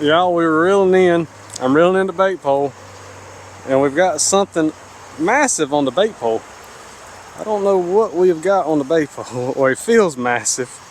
Y'all, we were reeling in. I'm reeling in the bait pole, and we've got something massive on the bait pole. I don't know what we've got on the bait pole, or it feels massive.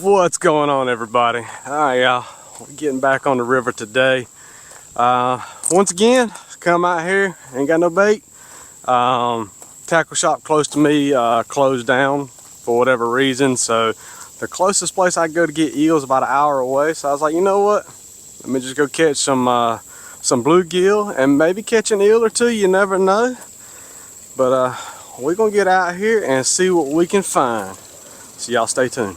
What's going on, everybody? Alright, y'all, we're getting back on the river today. Once again, come out here, ain't got no bait. Tackle shop close to me closed down for whatever reason, so the closest place I go to get eels is about an hour away. So I was like, you know what, let me just go catch some bluegill and maybe catch an eel or two, you never know. But we're gonna get out here and see what we can find, so y'all stay tuned.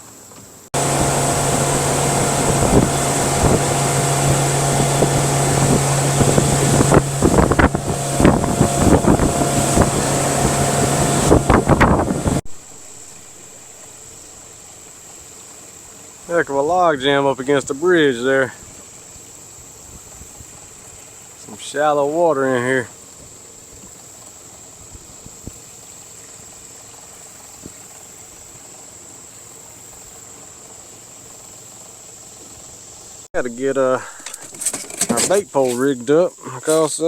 Heck of a log jam up against the bridge there. Some shallow water in here. Gotta get our bait pole rigged up because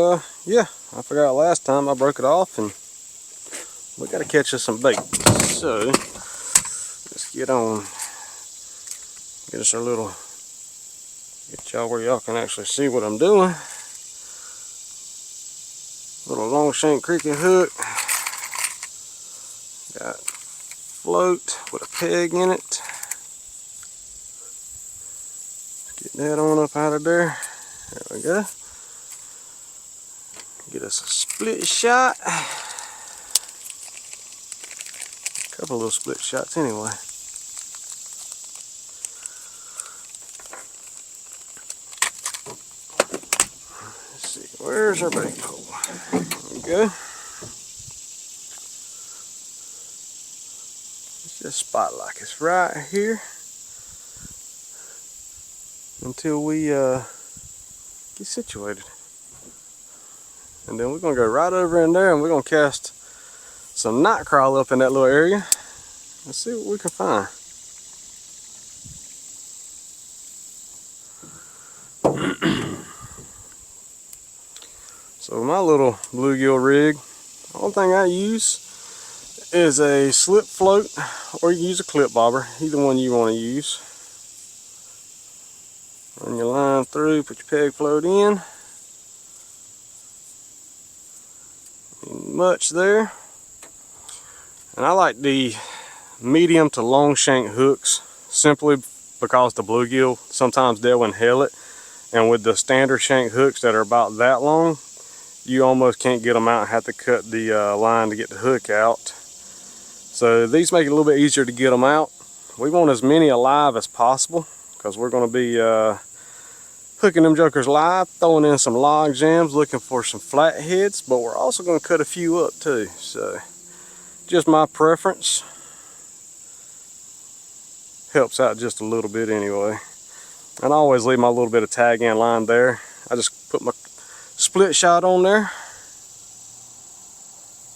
yeah, I forgot last time I broke it off and we gotta catch us some bait. So let's get on. Get us our little, get y'all where y'all can actually see what I'm doing. Little long shank cricket hook. Got float with a peg in it. Get that on up out of there. There we go. Get us a split shot. A couple little split shots anyway. Where's our bait pole? There we go. Let's just spot like it's right here until we get situated. And then we're gonna go right over in there and we're gonna cast some night crawl up in that little area. Let's see what we can find. So my little bluegill rig, the only thing I use is a slip float, or you can use a clip bobber, either one you want to use. Run your line through, put your peg float in. Much there. And I like the medium to long shank hooks simply because the bluegill sometimes they'll inhale it, and with the standard shank hooks that are about that long, you almost can't get them out and have to cut the line to get the hook out. So these make it a little bit easier to get them out. We want as many alive as possible because we're going to be hooking them jokers live, throwing in some log jams, looking for some flatheads, but we're also going to cut a few up too. So just my preference. Helps out just a little bit anyway. And I always leave my little bit of tag in line there. I just put my split shot on there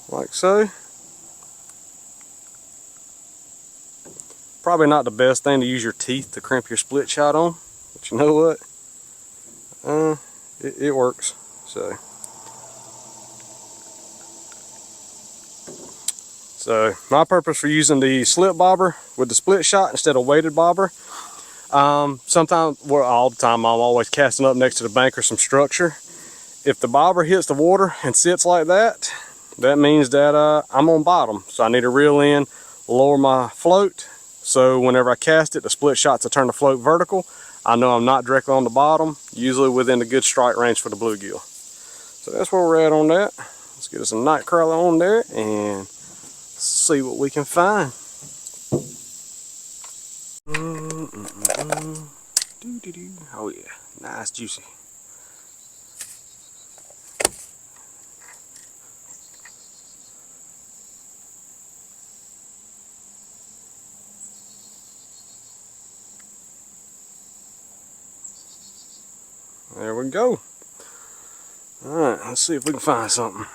like so. Probably not the best thing to use your teeth to crimp your split shot on, but you know what, it works. So So my purpose for using the slip bobber with the split shot instead of weighted bobber, sometimes, well, all the time, I'm always casting up next to the bank or some structure. If the bobber hits the water and sits like that, that means that I'm on bottom. So I need to reel in, lower my float. So whenever I cast it, the split shot to turn the float vertical, I know I'm not directly on the bottom, usually within the good strike range for the bluegill. So that's where we're at on that. Let's get us a night crawler on there and see what we can find. Oh yeah, nice juicy. There we go. Alright, let's see if we can find something.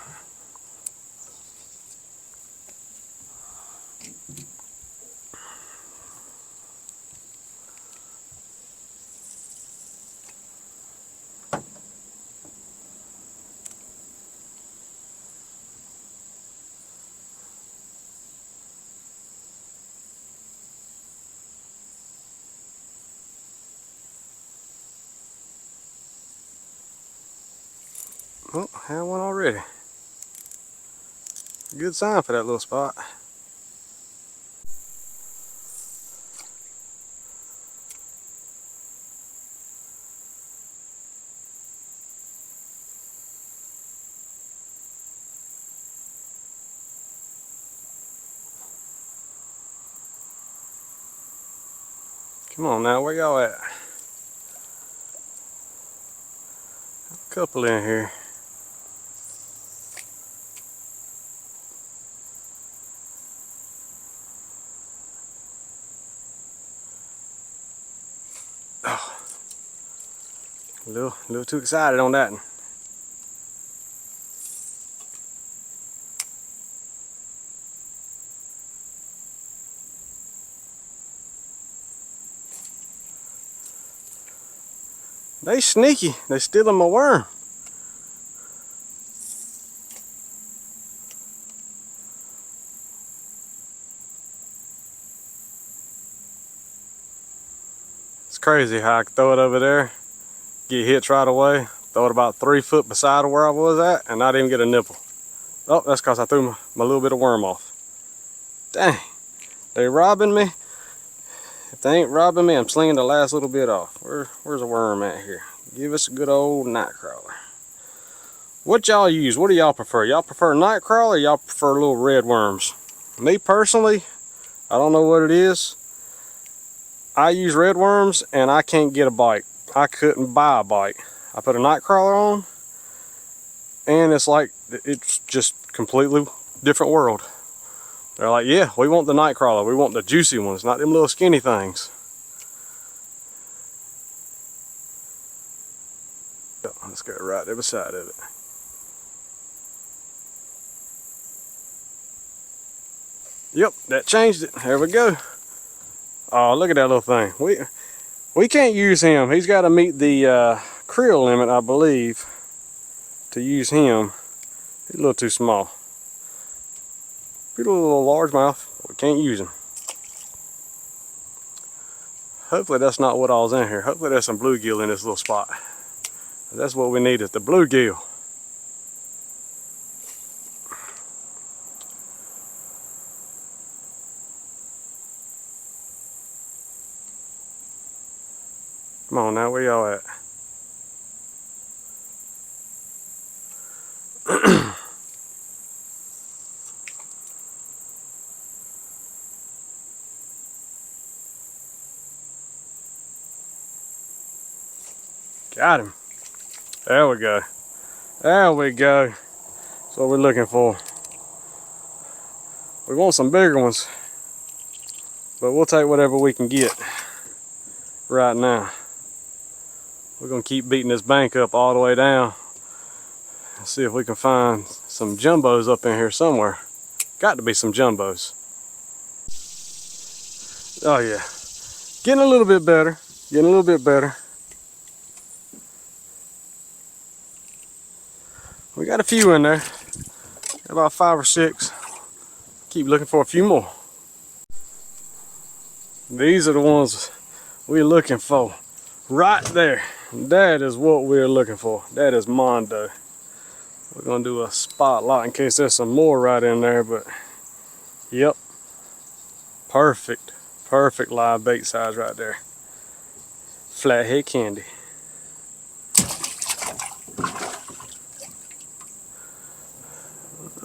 Oh, I have one already. Good sign for that little spot. Come on now, where y'all at? A couple in here. Oh, a little too excited on that one. They sneaky. They stealing my worm. It's crazy how I can throw it over there, get hits right away, throw it about 3 foot beside where I was at, and not even get a nipple. Oh, that's because I threw my little bit of worm off. Dang, they robbing me. If they ain't robbing me, I'm slinging the last little bit off. Where's a worm at here? Give us a good old night crawler. What y'all use? What do y'all prefer? Y'all prefer night crawler or y'all prefer little red worms? Me personally, I don't know what it is. I use red worms and I can't get a bite. I couldn't buy a bite. I put a night crawler on and it's like, it's just completely different world. They're like, yeah, we want the night crawler. We want the juicy ones, not them little skinny things. Let's go right there beside of it. Yep, that changed it. There we go. Oh, look at that little thing. We can't use him. He's got to meet the creel limit, I believe, to use him. He's a little too small. He's a little largemouth. We can't use him. Hopefully that's not what all's in here. Hopefully there's some bluegill in this little spot. That's what we need, is the bluegill. Come on now, where y'all at? Got him. There we go. There we go. That's what we're looking for. We want some bigger ones, but we'll take whatever we can get right now. We're gonna keep beating this bank up all the way down and see if we can find some jumbos up in here somewhere. Got to be some jumbos. Oh yeah, getting a little bit better, getting a little bit better. We got a few in there, about 5 or 6. Keep looking for a few more. These are the ones we're looking for. Right there. That is what we're looking for. That is Mondo. We're gonna do a spotlight in case there's some more right in there, but yep. Perfect. Perfect live bait size right there. Flathead candy.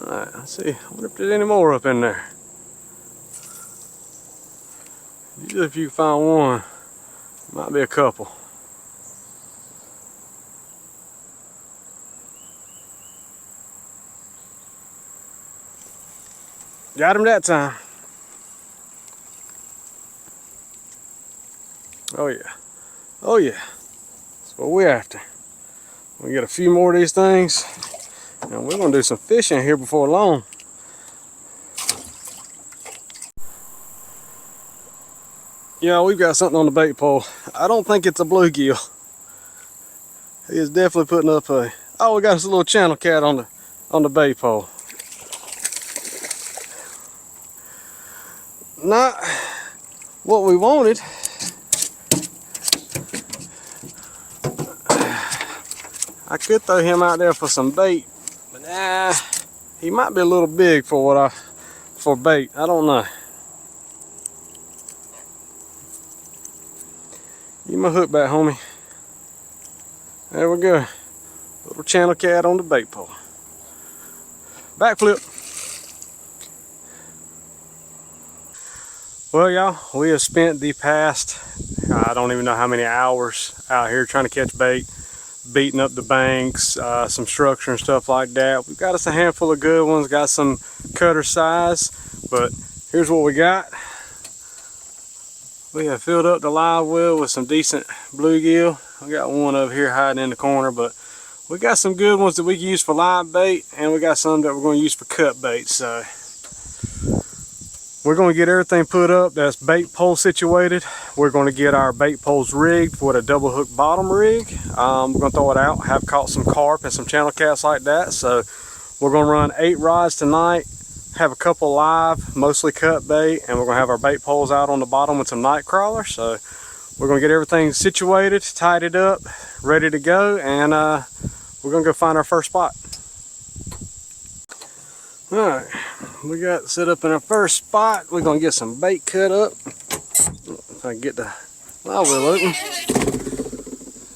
Alright, let's see. I wonder if there's any more up in there. Usually if you find one, might be a couple. Got him that time. Oh yeah. Oh yeah. That's what we're after. We get a few more of these things, and we're gonna do some fishing here before long. Yeah, we've got something on the bait pole. I don't think it's a bluegill. He is definitely putting up a. Oh, we got us a little channel cat on the bait pole. Not what we wanted. I could throw him out there for some bait, but nah, he might be a little big for for bait. I don't know. Give my hook back, homie. There we go. Little channel cat on the bait pole. Backflip. Well, y'all, we have spent the past, I don't even know how many hours out here trying to catch bait, beating up the banks, some structure and stuff like that. We've got us a handful of good ones, got some cutter size, but here's what we got. We have filled up the live well with some decent bluegill. We got one over here hiding in the corner, but we got some good ones that we can use for live bait, and we got some that we're going to use for cut bait. So we're going to get everything put up that's bait pole situated. We're going to get our bait poles rigged with a double hook bottom rig. We're going to throw it out, have caught some carp and some channel cats like that. So we're going to run 8 rods tonight, have a couple live, mostly cut bait, and we're going to have our bait poles out on the bottom with some night crawlers. So we're going to get everything situated, tidied up, ready to go, and we're going to go find our first spot. Alright, we got set up in our first spot. We're going to get some bait cut up. If I can get the live well open.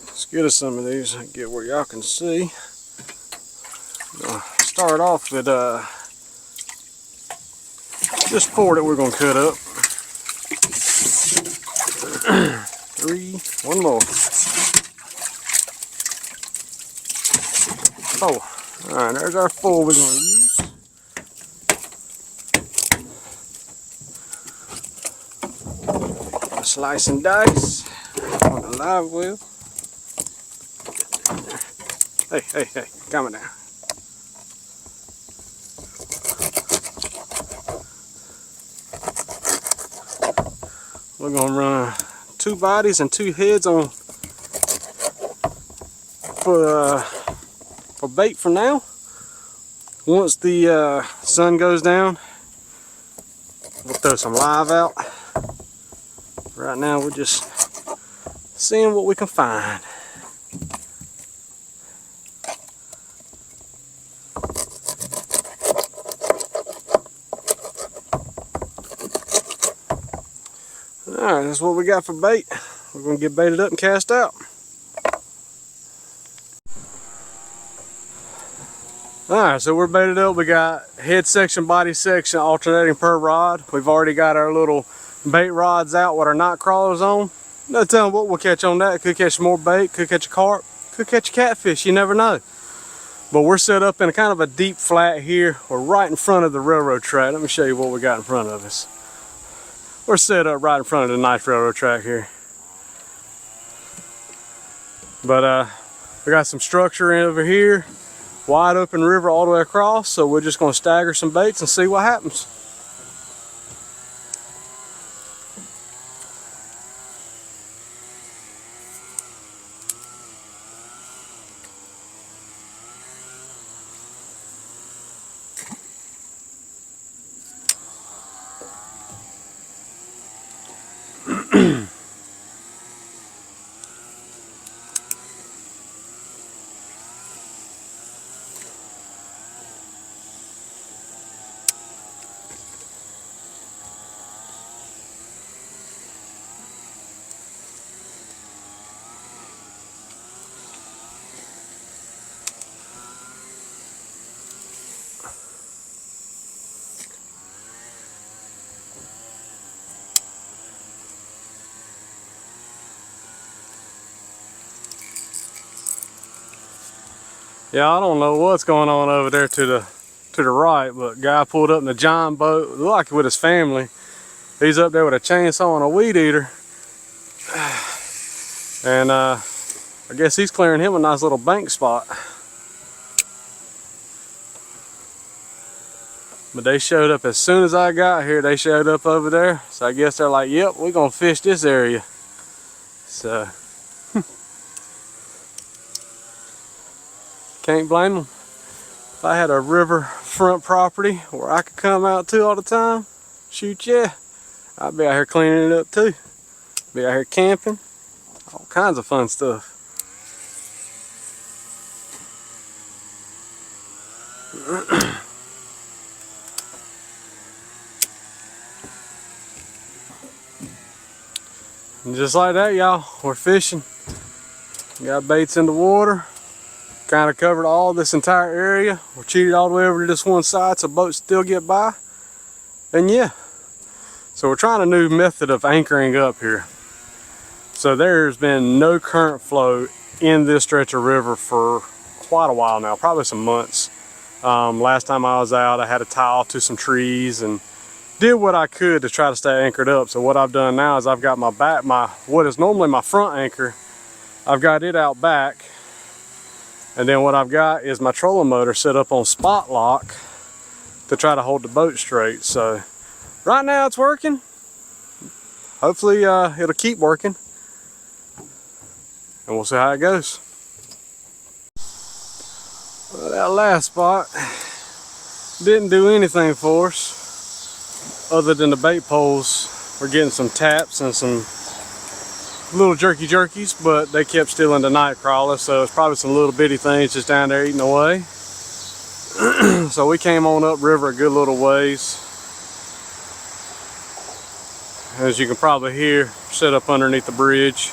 Let's get us some of these and get where y'all can see. Start off with just 4 that we're going to cut up. 3, one more. 4. Alright, there's our 4 we're going to use. Slice and dice on the live well. Hey, coming down. We're gonna run 2 bodies and 2 heads on for bait for now. Once the sun goes down, we'll throw some live out. Right now we're just seeing what we can find. Alright, that's what we got for bait. We're going to get baited up and cast out. Alright, so we're baited up. We got head section, body section alternating per rod. We've already got our little bait rods out with our night crawlers on. No telling what we'll catch on that. Could catch more bait, could catch a carp, could catch a catfish, you never know. But we're set up in a kind of a deep flat here. We're right in front of the railroad track. Let me show you what we got in front of us. We're set up right in front of the nice railroad track here. But we got some structure in over here, wide open river all the way across, so we're just going to stagger some baits and see what happens. Yeah, I don't know what's going on over there to the right, but guy pulled up in a giant boat, looked like with his family. He's up there with a chainsaw and a weed eater. And I guess he's clearing him a nice little bank spot. But they showed up as soon as I got here. They showed up over there. So I guess they're like, yep, we're gonna fish this area. So can't blame them. If I had a riverfront property where I could come out to all the time, shoot yeah, I'd be out here cleaning it up too. Be out here camping, all kinds of fun stuff. And just like that, y'all, we're fishing. Got baits in the water. Kind of covered all this entire area. We're cheated all the way over to this one side so boats still get by. And yeah, so we're trying a new method of anchoring up here. So there's been no current flow in this stretch of river for quite a while now, probably some months. Last time I was out, I had to tie off to some trees and did what I could to try to stay anchored up. So what I've done now is I've got what is normally my front anchor, I've got it out back. And then what I've got is my trolling motor set up on spot lock to try to hold the boat straight. So right now it's working. Hopefully it'll keep working. And we'll see how it goes. Well, that last spot didn't do anything for us other than the bait poles. We're getting some taps and some little jerkies, but they kept stealing the night crawler, so it's probably some little bitty things just down there eating away. So we came on up river a good little ways. As you can probably hear, set up underneath the bridge,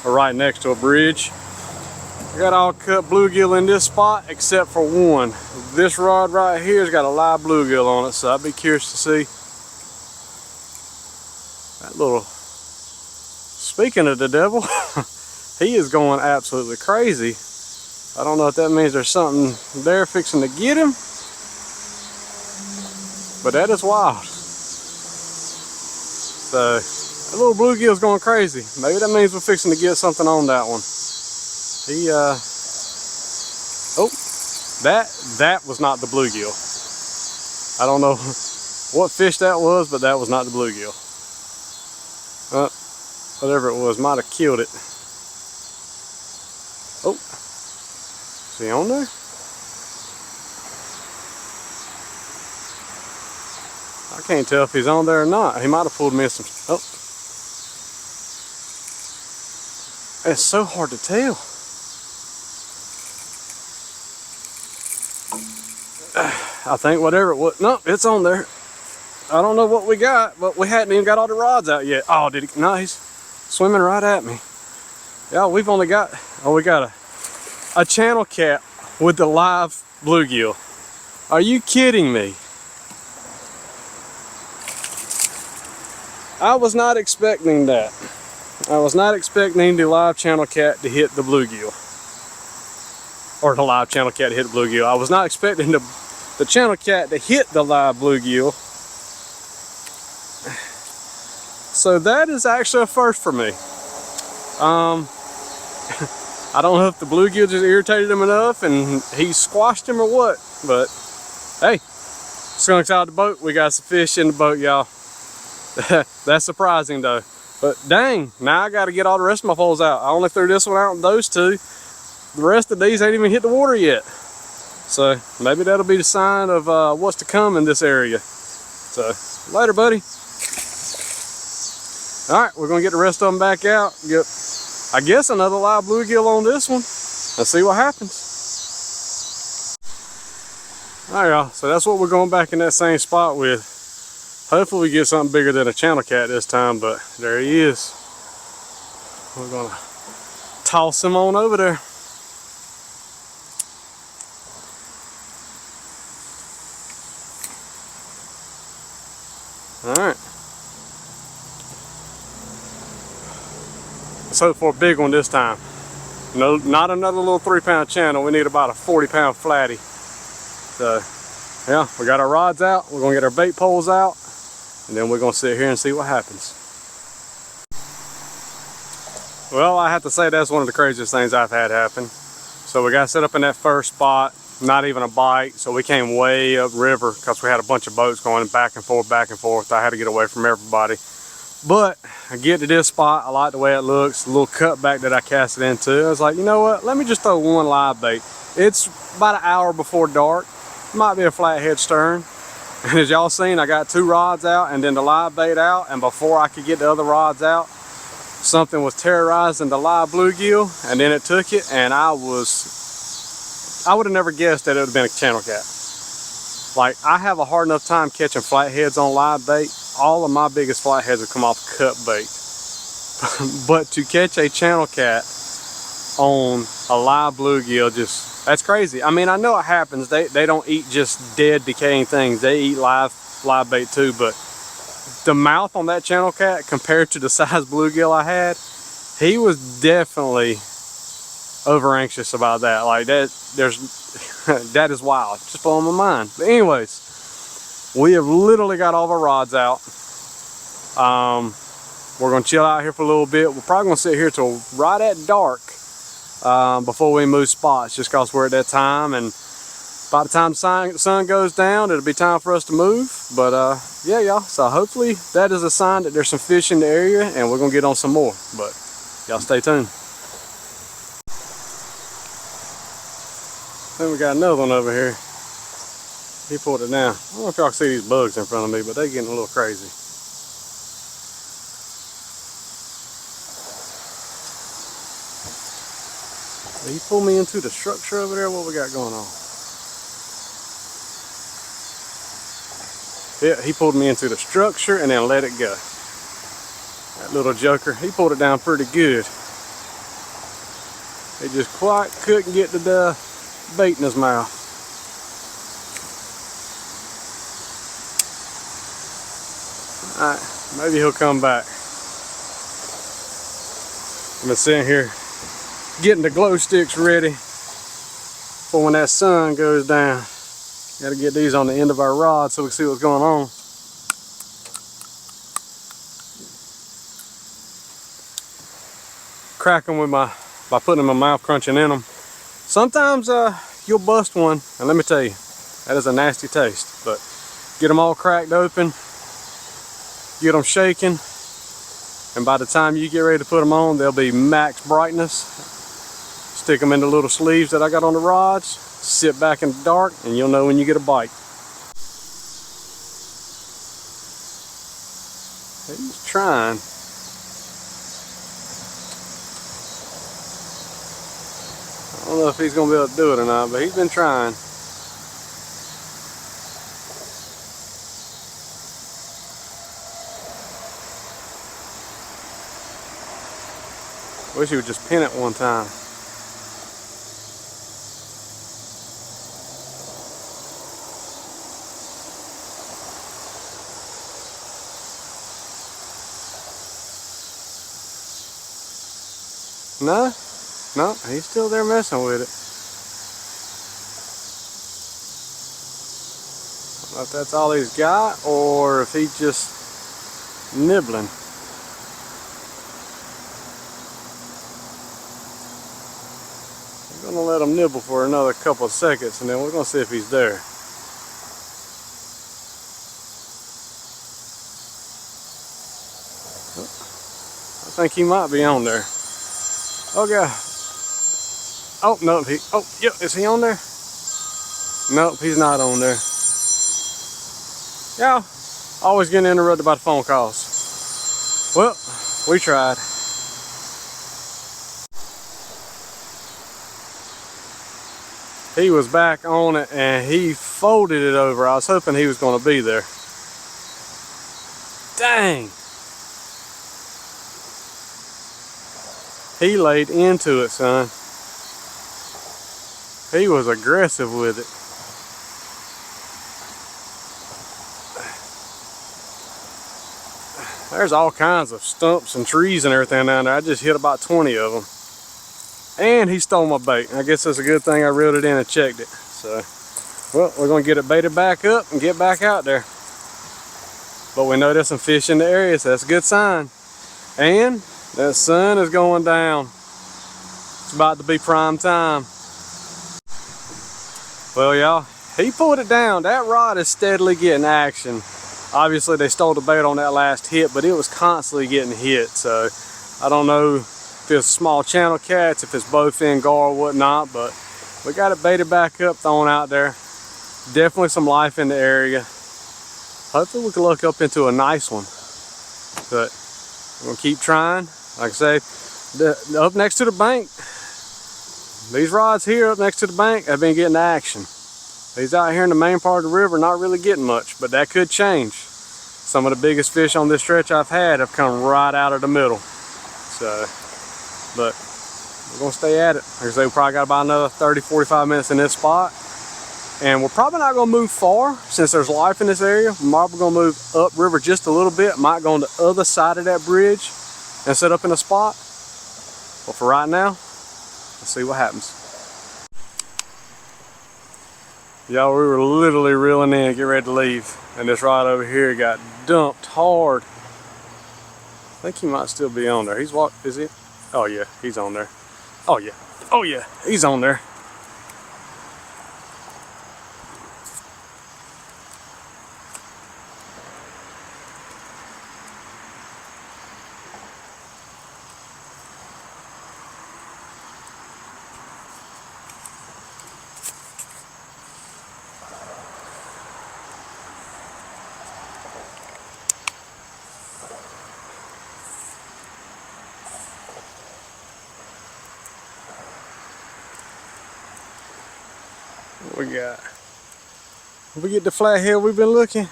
or right next to a bridge. I got all cut bluegill in this spot except for one. This rod right here has got a live bluegill on it, so I'd be curious to see that little. Speaking of the devil, he is going absolutely crazy. I don't know if that means there's something there fixing to get him, but that is wild. So that little bluegill's going crazy. Maybe that means we're fixing to get something on that one. He oh, that was not the bluegill. I don't know what fish that was, but that was not the bluegill. Whatever it was might have killed it. Oh, is he on there? I can't tell if he's on there or not. He might have pulled me some. Oh, it's so hard to tell. I think whatever it was. No, it's on there. I don't know what we got, but we hadn't even got all the rods out yet. Oh, did he? No, he's swimming right at me. Yeah, we've only got, oh, we got a channel cat with the live bluegill. Are you kidding me? I was not expecting that. I was not expecting the live channel cat to hit the bluegill. Or the live channel cat to hit the bluegill. I was not expecting the channel cat to hit the live bluegill. So that is actually a first for me. I don't know if the bluegill just irritated him enough and he squashed him or what, but hey, skunk's out of the boat. We got some fish in the boat, y'all. That's surprising though. But dang, now I got to get all the rest of my poles out. I only threw this one out and those two. The rest of these ain't even hit the water yet. So maybe that'll be the sign of what's to come in this area. So later, buddy. All right, we're gonna get the rest of them back out. Get, I guess, another live bluegill on this one. Let's see what happens. All right, y'all, so that's what we're going back in that same spot with. Hopefully we get something bigger than a channel cat this time, but there he is. We're gonna toss him on over there. All right. Let's hope for a big one this time. No, not another little 3-pound channel. We need about a 40-pound flatty. So, yeah, we got our rods out. We're gonna get our bait poles out, and then we're gonna sit here and see what happens. Well, I have to say that's one of the craziest things I've had happen. So we got set up in that first spot, not even a bite. So we came way up river because we had a bunch of boats going back and forth, back and forth. I had to get away from everybody. But I get to this spot, I like the way it looks, a little cutback that I cast it into. I was like, you know what, let me just throw one live bait. It's about an hour before dark. Might be a flathead stern. And as y'all seen, I got 2 rods out and then the live bait out. And before I could get the other rods out, something was terrorizing the live bluegill, and then it took it, and I would have never guessed that it would have been a channel cat. Like, I have a hard enough time catching flatheads on live bait. All of my biggest flatheads have come off cut bait. But to catch a channel cat on a live bluegill, that's crazy. I mean, I know it happens. They don't eat just dead, decaying things. They eat live bait too, but the mouth on that channel cat compared to the size bluegill I had, he was definitely over anxious about that. Like that is wild. Just blowing my mind. But anyways, we have literally got all of our rods out. We're gonna chill out here for a little bit. We're probably gonna sit here till right at dark before we move spots, just cause we're at that time, and by the time the sun goes down, it'll be time for us to move. But yeah, y'all, so hopefully that is a sign that there's some fish in the area, and we're gonna get on some more. But y'all stay tuned. Then we got another one over here. He pulled it down. I don't know if y'all can see these bugs in front of me, but they're getting a little crazy. He pulled me into the structure over there. What we got going on? Yeah, he pulled me into the structure and then let it go. That little joker, he pulled it down pretty good. He just quite couldn't get the bait in his mouth. Alright, maybe he'll come back. I've been sitting here getting the glow sticks ready for when that sun goes down. Got to get these on the end of our rod so we can see what's going on. Crack them with by putting them in my mouth, crunching in them. Sometimes you'll bust one, and let me tell you, that is a nasty taste. But get them all cracked open, get them shaking, and by the time you get ready to put them on, they'll be max brightness. Stick them in the little sleeves that I got on the rods, sit back in the dark, and you'll know when you get a bite. He's trying. I don't know if he's going to be able to do it or not, but he's been trying. Wish he would just pin it one time. No, he's still there messing with it. I don't know if that's all he's got or if he's just nibbling. I'm gonna let him nibble for another couple of seconds, and then we're gonna see if he's there. I think he might be on there. Oh God. Oh no, yep, is he on there? Nope, he's not on there. Yeah, always getting interrupted by the phone calls. Well, we tried. He was back on it and he folded it over. I was hoping he was going to be there. Dang. He laid into it, son. He was aggressive with it. There's all kinds of stumps and trees and everything down there. I just hit about 20 of them. and he stole my bait. I guess it's a good thing I reeled it in and checked it. So, well, we're gonna get it baited back up and get back out there. But we know there's some fish in the area, so that's a good sign. And that sun is going down. It's about to be prime time. Well, y'all, he pulled it down. That rod is steadily getting action. Obviously, they stole the bait on that last hit, but it was constantly getting hit. So I don't know if it's small channel cats, if it's bowfin, gar, or whatnot, but we got it baited back up, thrown out there. Definitely some life in the area. Hopefully we can look up into a nice one. But we're gonna keep trying. Like I say, up next to the bank, these rods here up next to the bank have been getting action. These out here in the main part of the river not really getting much, but that could change. Some of the biggest fish on this stretch I've had have come right out of the middle. So, but we're gonna stay at it. Like I say, we probably got about another 30-45 minutes in this spot. And we're probably not gonna move far since there's life in this area. We're probably gonna move upriver just a little bit. Might go on the other side of that bridge and set up in a spot. But for right now, let's see what happens. Y'all, we were literally reeling in, get ready to leave. And this rod over here got dumped hard. I think he might still be on there. He's what, is he? Oh yeah, he's on there. Oh yeah, oh yeah, he's on there. What we got? Did we get the flathead we've been looking?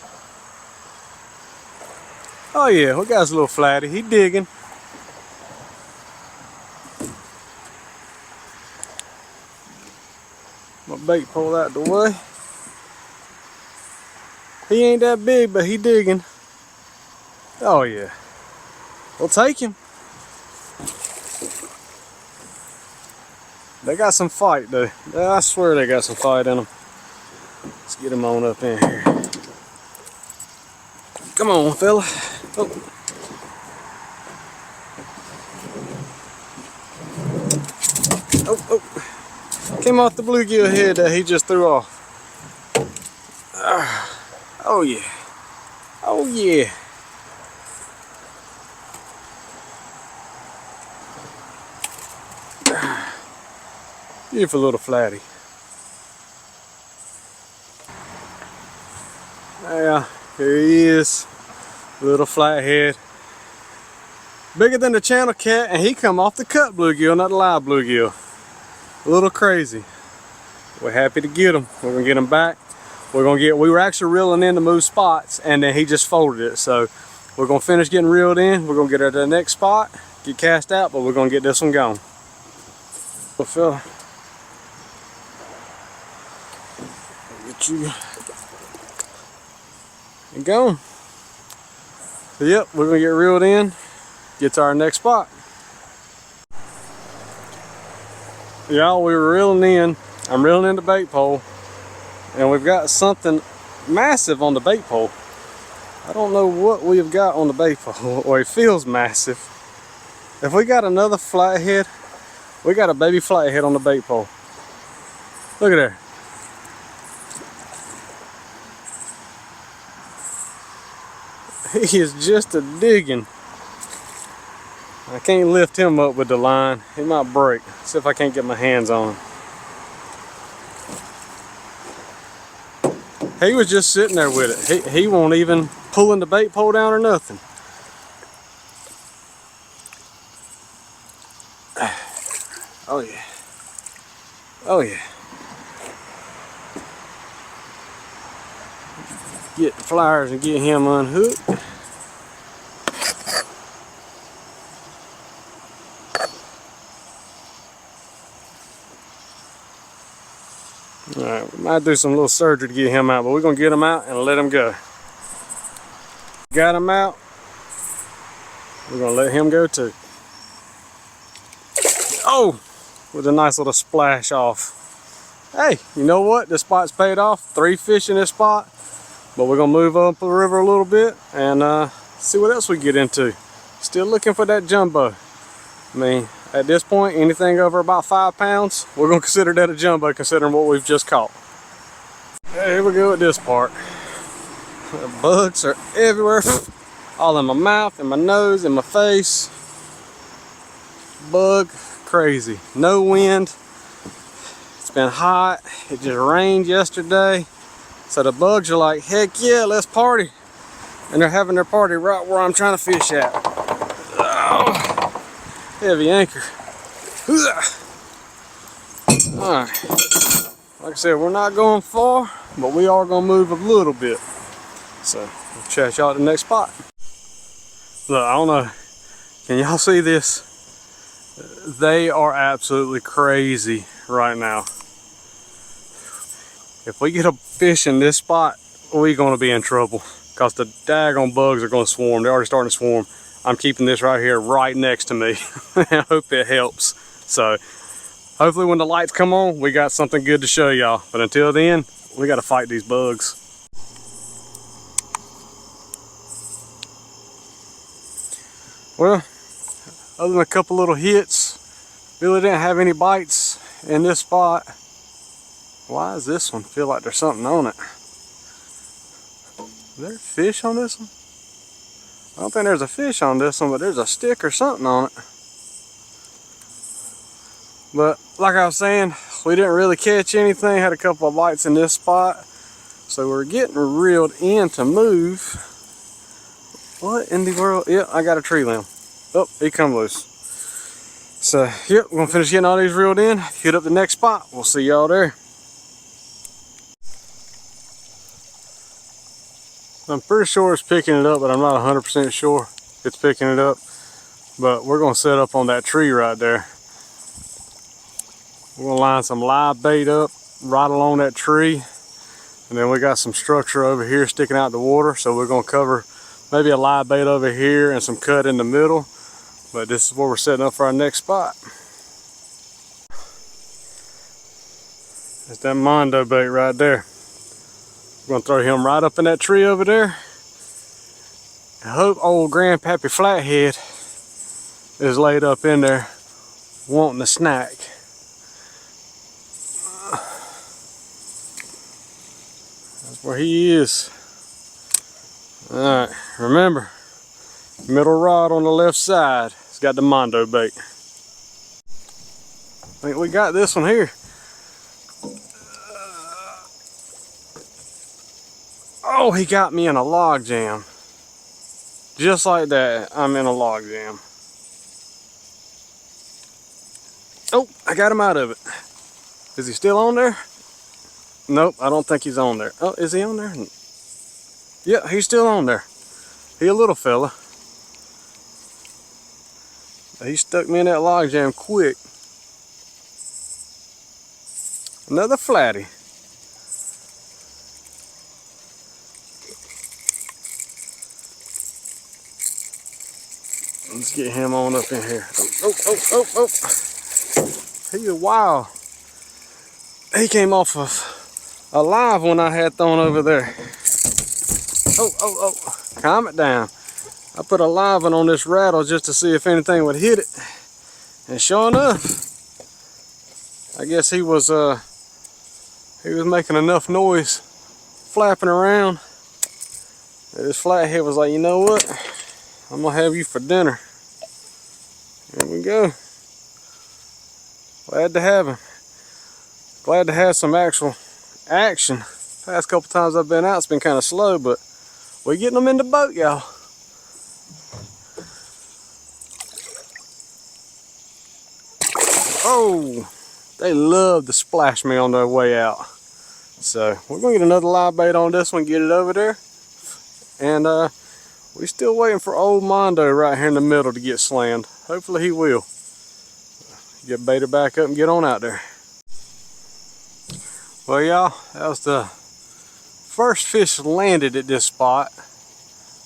Oh yeah, we got his little flatty. He digging. My bait pulled out the way. He ain't that big, but he digging. Oh yeah. We'll take him. They got some fight though. I swear they got some fight in them. Let's get him on up in here. Come on, fella. Oh. Oh, oh. Came off the bluegill head that he just threw off. Oh yeah. Oh yeah. Beautiful little flatty. Yeah, here he is. Little flathead. Bigger than the channel cat, and he come off the cut bluegill, not the live bluegill. A little crazy. We're happy to get him. We're gonna get him back. We were actually reeling in to move spots, and then he just folded it. So we're gonna finish getting reeled in. We're gonna get her to the next spot, get cast out, but we're gonna get this one going. Little fella. Get you and going. So yep, we're gonna get reeled in, get to our next spot. Y'all, we were reeling in. I'm reeling in the bait pole, and we've got something massive on the bait pole. I don't know what we've got on the bait pole, or it feels massive. If we got another flathead, we got a baby flathead on the bait pole. Look at there. He is just a digging. I can't lift him up with the line. He might break. See if I can't get my hands on him. He was just sitting there with it. He won't even pulling the bait pole down or nothing. Oh yeah. Oh yeah. Get the pliers and get him unhooked. Alright, we might do some little surgery to get him out, but we're going to get him out and let him go. Got him out. We're going to let him go too. Oh! with a nice little splash off. Hey, you know what? This spot's paid off. 3 fish in this spot. But we're gonna move up the river a little bit and see what else we get into. Still looking for that jumbo. I mean, at this point, anything over about 5 pounds, we're gonna consider that a jumbo considering what we've just caught. Here we go at this part. The bugs are everywhere. All in my mouth, in my nose, in my face. Bug crazy. No wind. It's been hot. It just rained yesterday. So the bugs are like, heck yeah, let's party. And they're having their party right where I'm trying to fish at. Oh, heavy anchor. Alright. Like I said, we're not going far, but we are going to move a little bit. So, we'll chat y'all at the next spot. Look, I don't know. Can y'all see this? They are absolutely crazy right now. If we get a fish in this spot, we're going to be in trouble. Because the daggone bugs are going to swarm. They're already starting to swarm. I'm keeping this right here, right next to me. I hope it helps. So, hopefully when the lights come on, we got something good to show y'all. But until then, we got to fight these bugs. Well, other than a couple little hits, really didn't have any bites in this spot. Why does this one feel like there's something on it? Is there fish on this one? I don't think there's a fish on this one, but there's a stick or something on it. But like I was saying, we didn't really catch anything. Had a couple of bites in this spot. So we're getting reeled in to move. What in the world? Yep, I got a tree limb. Oh, he come loose. So, yep, we're gonna finish getting all these reeled in. Hit up the next spot. We'll see y'all there. I'm pretty sure it's picking it up, but I'm not 100% sure it's picking it up. But we're gonna set up on that tree right there. We're gonna line some live bait up right along that tree. And then we got some structure over here sticking out the water. So we're gonna cover maybe a live bait over here and some cut in the middle. But this is where we're setting up for our next spot. That's that Mondo bait right there. We're gonna throw him right up in that tree over there. I hope old Grandpappy Flathead is laid up in there wanting a snack. That's where he is. Alright, remember, middle rod on the left side. It's got the Mondo bait. I think we got this one here. Oh, he got me in a log jam. Just like that, I'm in a log jam. Oh, I got him out of it. Is he still on there? Nope, I don't think he's on there. Oh, is he on there? Yeah, he's still on there. He a little fella. He stuck me in that log jam quick. Another flatty. Let's get him on up in here. Oh. He a wild. He came off of a live one I had thrown over there. Oh. Calm it down. I put a live one on this rattle just to see if anything would hit it. And sure enough, I guess he was making enough noise flapping around. And this flathead was like, you know what? I'm gonna have you for dinner. Here we go. Glad to have him. Glad to have some actual action. Past couple times I've been out, it's been kind of slow, but we're getting them in the boat, y'all. Oh, they love to splash me on their way out. So we're gonna get another live bait on this one, get it over there. And we still waiting for old Mondo right here in the middle to get slammed. Hopefully he will. Get baited back up and get on out there. Well, y'all, that was the first fish landed at this spot.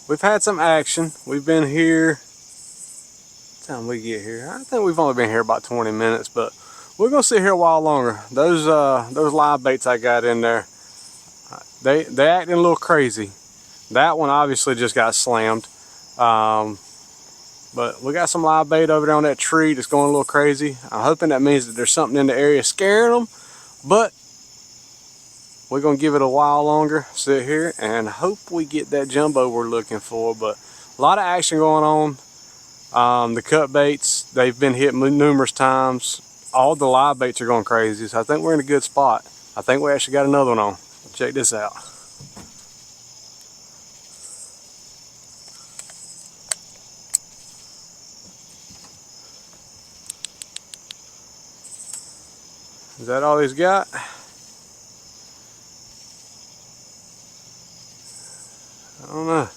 We've had some action. We've been here. What time we get here? I think we've only been here about 20 minutes, but we're gonna sit here a while longer. Those live baits I got in there, they acting a little crazy. That one obviously just got slammed. But we got some live bait over there on that tree that's going a little crazy. I'm hoping that means that there's something in the area scaring them. But we're going to give it a while longer, sit here, and hope we get that jumbo we're looking for. But a lot of action going on. The cut baits, they've been hit numerous times. All the live baits are going crazy, so I think we're in a good spot. I think we actually got another one on. Check this out. Is that all he's got? I don't know.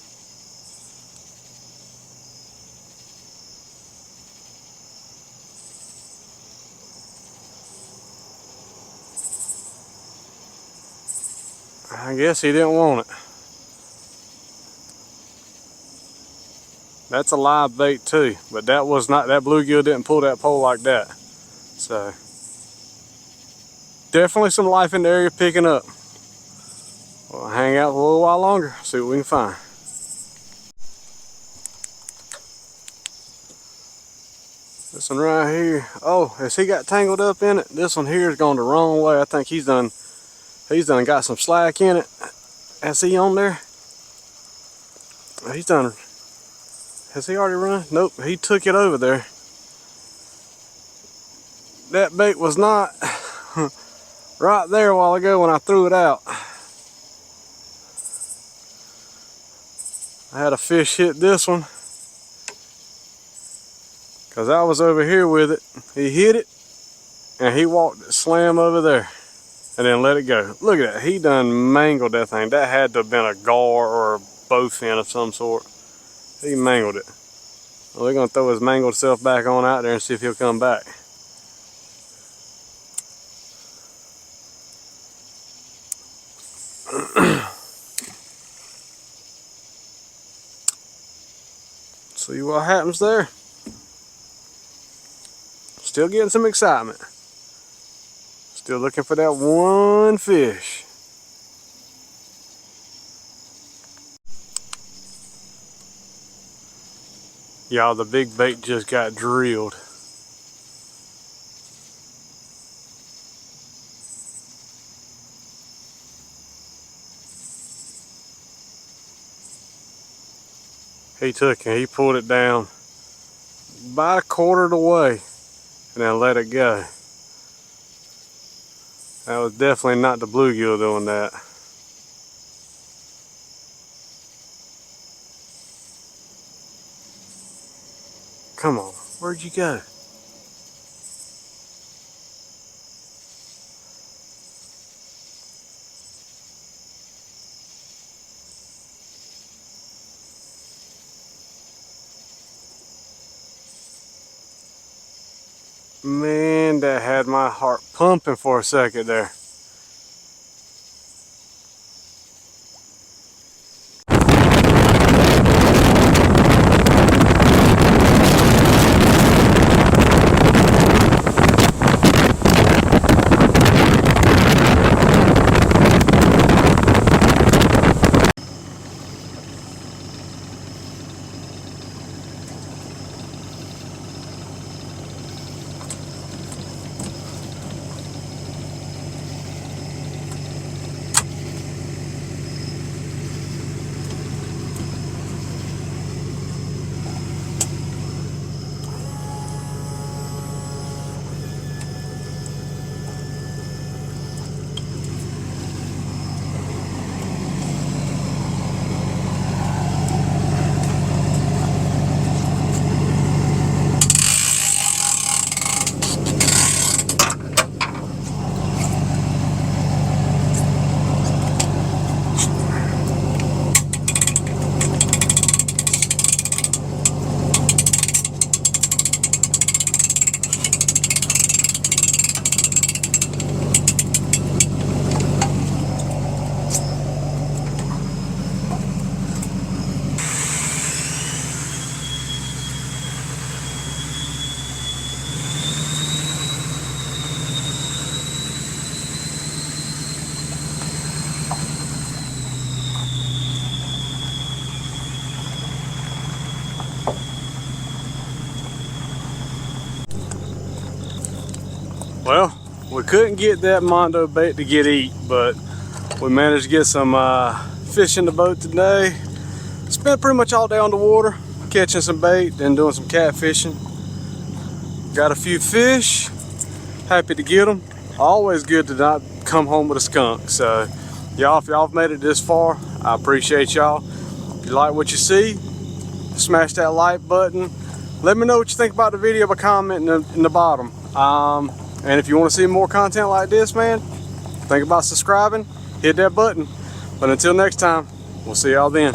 I guess he didn't want it. That's a live bait too, but that was not, that bluegill didn't pull that pole like that. So definitely some life in the area picking up. We'll hang out for a little while longer, see what we can find. This one right here, oh, has he got tangled up in it? This one here is going the wrong way. I think he's done got some slack in it. Has he on there? He's done, has he already run? Nope, he took it over there. That bait was not right there a while ago when I threw it out. I had a fish hit this one because I was over here with it. He hit it and he walked it slam over there and then let it go. Look at that, he done mangled that thing. That had to have been a gar or a bowfin of some sort. He mangled it. Well, we're gonna throw his mangled self back on out there and see if he'll come back. See what happens there. Still getting some excitement. Still looking for that one fish. Y'all, the big bait just got drilled. He took it, he pulled it down about a quarter of the way and then let it go. That was definitely not the bluegill doing that. Come on, where'd you go? Man, that had my heart pumping for a second there. Well, we couldn't get that Mondo bait to get eat, but we managed to get some fish in the boat today. Spent pretty much all day on the water, catching some bait and doing some catfishing. Got a few fish, happy to get them. Always good to not come home with a skunk. So y'all, if y'all have made it this far, I appreciate y'all. If you like what you see, smash that like button. Let me know what you think about the video by commenting in the bottom. And if you want to see more content like this, man, think about subscribing, hit that button. But until next time, we'll see y'all then.